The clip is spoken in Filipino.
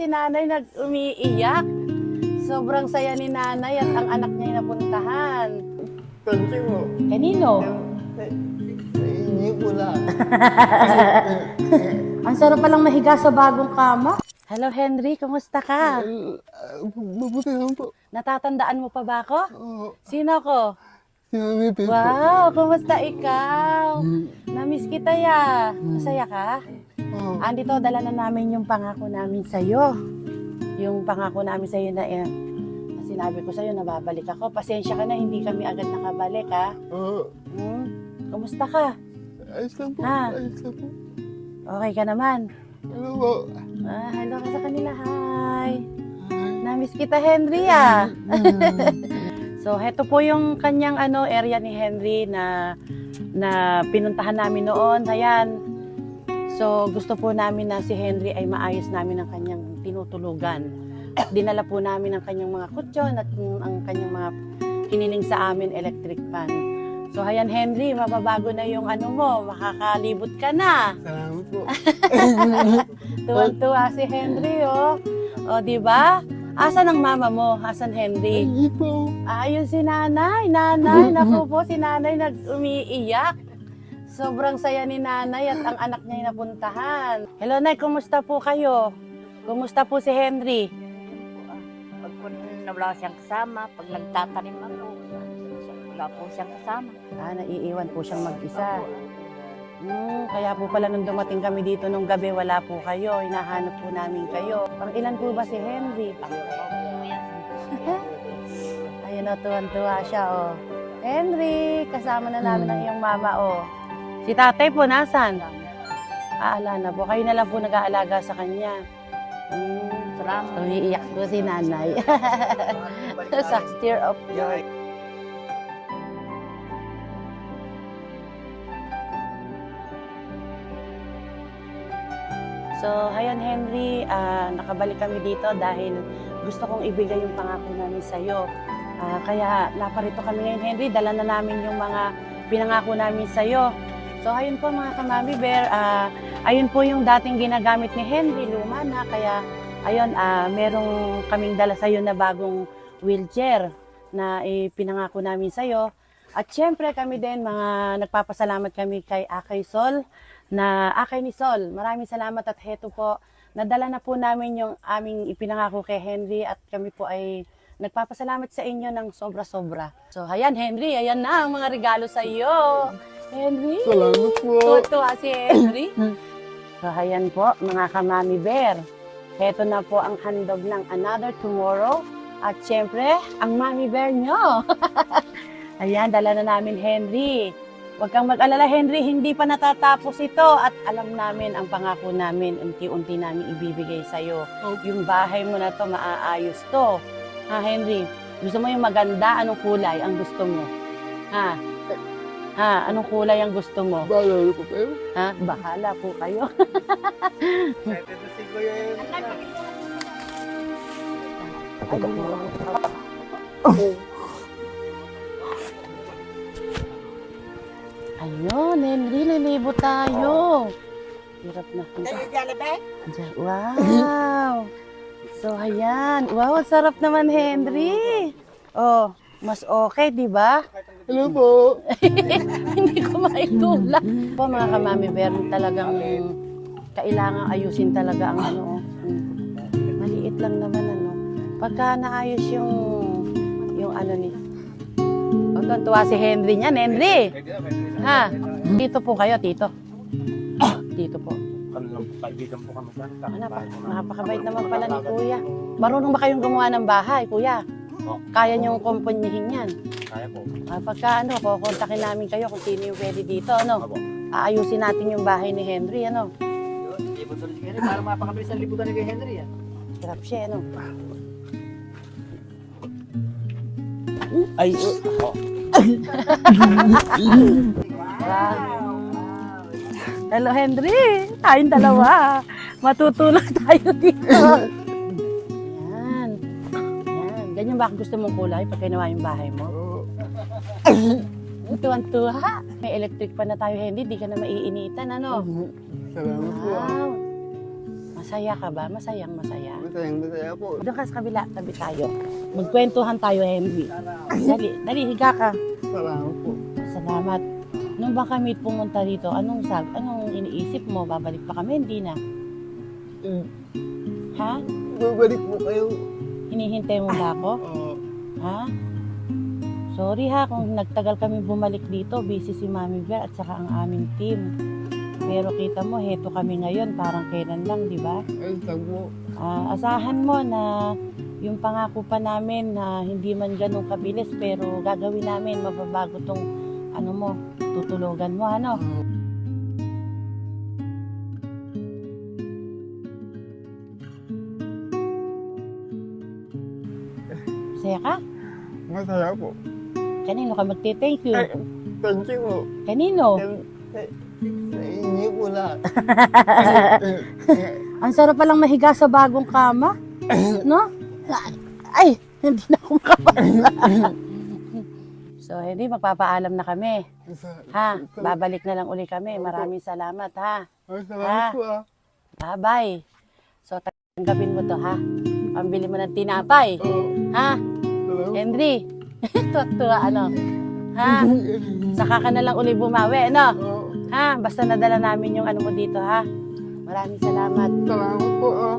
Si nanay nag-umiiyak. Sobrang saya ni nanay at ang anak niya ay napuntahan. Thank you. Kanino? Hindi ko lang. Ang sarap palang mahiga sa bagong kama. Hello Henry, kumusta ka? Mabuti lang po. Natatandaan mo pa ba ako? Oo. Sino ko? Si Mami Pepe. Wow, kumusta ikaw? Namiss kita ya. Masaya ka? Oo. Andito, dala na namin yung pangako namin sa'yo. Yung pangako namin sa'yo na sinabi ko sa'yo na babalik ako. Pasensya ka na, hindi kami agad nakabalik ha. Oo. Kumusta ka? Ayos lang po. Ah. Ayos lang po. Okay ka naman? Ano po? Hello ka sa kanila, hi. Namiss kita Henry ah. So, heto po yung kanyang area ni Henry na pinuntahan namin noon. Ayan. So, gusto po namin na si Henry ay maayos namin ang kanyang tinutulugan. Dinala po namin ang kanyang mga kutsyon at ang kanyang mga hiniling sa amin electric fan. So, ayan Henry, mababago na yung mo, makakalibot ka na. Salamat po. Tuwang-tuwa si Henry, oh. O, di ba? Asan ang mama mo? Asan Henry? Hindi po. Ayun si nanay. Nanay, naku po, si nanay nag-umiiyak. Sobrang saya ni nanay at ang anak niya ay napuntahan. Hello, Nay, kumusta po kayo? Kumusta po si Henry? Pag wala siyang kasama, pag nagtatanim ako, wala po siyang kasama. Naiiwan po siyang mag-isa. Kaya po pala nung dumating kami dito nung gabi, wala po kayo. Hinahanap po namin kayo. Pang ilan po ba si Henry? Ayun o, tuwan-tuwa siya o. Henry, kasama na namin ang iyong mama o. Si tatay po, nasan? Ala na po. Kayo na lang po nag-aalaga sa kanya. Salamat. Umiiyak po si nanay. Sa tear of joy. So, ayan Henry, nakabalik kami dito dahil gusto kong ibigay yung pangako namin sa'yo. Kaya naparito kami ngayon Henry, dala na namin yung mga pinangako namin sa'yo. So, ayun po mga kamami bear, ayun po yung dating ginagamit ni Henry, luma na. Kaya, ayun, merong kaming dala sa'yo na bagong wheelchair na ipinangako namin sa'yo. At syempre kami din, mga nagpapasalamat kami kay Akay Sol, na Akay ni Sol. Maraming salamat at heto po, nadala na po namin yung aming ipinangako kay Henry at kami po ay nagpapasalamat sa inyo ng sobra-sobra. So, ayan Henry, ayan na ang mga regalo sa iyo. Henry, Salamat po. tuwa si Henry. So, ayan po mga kamami bear. Heto na po ang handog ng Another Tomorrow. At syempre, ang mami bear nyo. Ayan, dala na namin Henry. Huwag kang mag-alala, Henry, hindi pa natatapos ito at alam namin ang pangako namin, unti-unti namin ibibigay sa'yo. Yung bahay mo na to, maaayos to. Ha, Henry? Gusto mo yung maganda? Anong kulay ang gusto mo? Ha? Ha? Anong kulay ang gusto mo? Bahala po kayo. Ha? Bahala po kayo. Excited na si Kuya yan. Ayun, Henry, lilibo tayo. Hirap na. Wow! So, ayan. Wow, ang sarap naman, Henry. Oh, mas okay, di ba? Hello po. Hindi ko maitulak. Po, mga kamami bear, talagang kailangan ayusin talaga ang maliit lang naman, Pagka naayos yung ni. O, tuwa si Henry niyan, Henry. Ha? Dito po kayo, tito. Dito po. Kaibigan po kami dyan. Napakabait naman pala ni Kuya. Marunong ba kayong gumawa ng bahay, Kuya? Kaya niyong kumpunyihin yan? Kaya po. Pagka kukontakin namin kayo kung sino yung pwede dito, Aayusin natin yung bahay ni Henry, Libot ulit si Henry, para mapakabilis ang libutan ni kay Henry, Hirap siya, Ay, Wow. Hello, Henry. Tayong dalawa. Matutulog tayo dito. Yan. Yan. Ganyan ba gusto mong kulay pag ginawa yung bahay mo? Tuwan-tuwa. May electric pa na tayo, Henry. Di ka na maiinitan, salamat po. Wow. Masaya ka ba? Masayang masaya. Masaya po. Doon ka sa kabila, tabi tayo. Magkwentuhan tayo, Henry. Dali, higa ka. Salamat po. Salamat. Nung ba kami pumunta dito, anong iniisip mo? Babalik pa kami? Hindi na. Ha? Babalik po kayo. Hinihintay mo ba ako? Oo. Ha? Sorry ha, kung nagtagal kami bumalik dito, busy si Mami Bear at saka ang aming team. Pero kita mo, heto kami ngayon, parang kailan lang, di ba? Ay, tagpo. Asahan mo na yung pangako pa namin na hindi man ganun kabilis, pero gagawin namin, mababago tong ano mo, tutulugan mo, ano? Masaya ka? Masaya po. Kanino ka magte-thank you? Ay, thank you po. Kanino? Sa inyo po lahat. Ang sarap palang mahiga sa bagong kama. No? Ay, hindi na ako makapagla. So, hindi, magpapaalam na kami. Ha? Babalik na lang uli kami. Maraming salamat, ha? Ay, salamat po ah. Bye-bye. So, tanggapin mo to, ha? Pambili mo ng tinapay. Oo. Ha? Salamat. Henry? Tuwa-tuwa, ano? Ha? Saka ka na lang uli bumawi, ano? Oo. Ha? Basta nadala namin yung ano mo dito, ha? Maraming salamat. Salamat po ah.